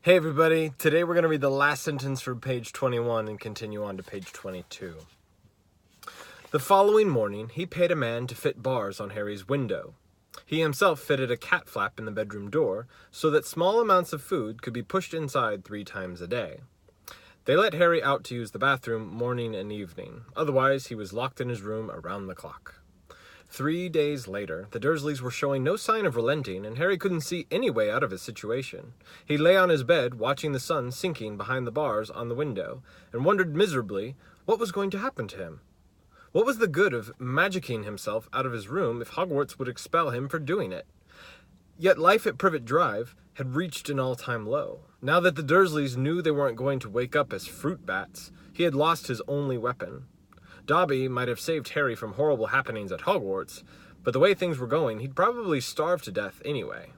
Hey everybody, today we're going to read the last sentence from page 21 and continue on to page 22. The following morning, he paid a man to fit bars on Harry's window. He himself fitted a cat flap in the bedroom door so that small amounts of food could be pushed inside 3 times a day. They let Harry out to use the bathroom morning and evening, otherwise he was locked in his room around the clock. 3 days later, the Dursleys were showing no sign of relenting, and Harry couldn't see any way out of his situation. He lay on his bed, watching the sun sinking behind the bars on the window, and wondered miserably what was going to happen to him. What was the good of magicking himself out of his room if Hogwarts would expel him for doing it? Yet life at Privet Drive had reached an all-time low. Now that the Dursleys knew they weren't going to wake up as fruit bats, he had lost his only weapon. Dobby might have saved Harry from horrible happenings at Hogwarts, but the way things were going, he'd probably starve to death anyway.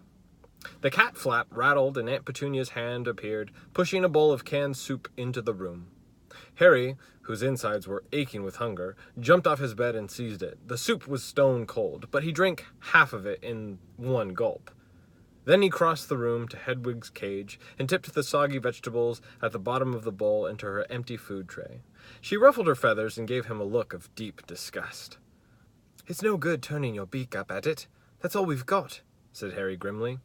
The cat flap rattled and Aunt Petunia's hand appeared, pushing a bowl of canned soup into the room. Harry, whose insides were aching with hunger, jumped off his bed and seized it. The soup was stone cold, but he drank half of it in one gulp. Then he crossed the room to Hedwig's cage and tipped the soggy vegetables at the bottom of the bowl into her empty food tray. She ruffled her feathers and gave him a look of deep disgust. "It's no good turning your beak up at it. That's all we've got," said Harry grimly.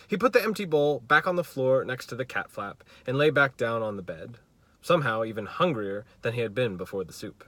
He put the empty bowl back on the floor next to the cat flap and lay back down on the bed, somehow even hungrier than he had been before the soup.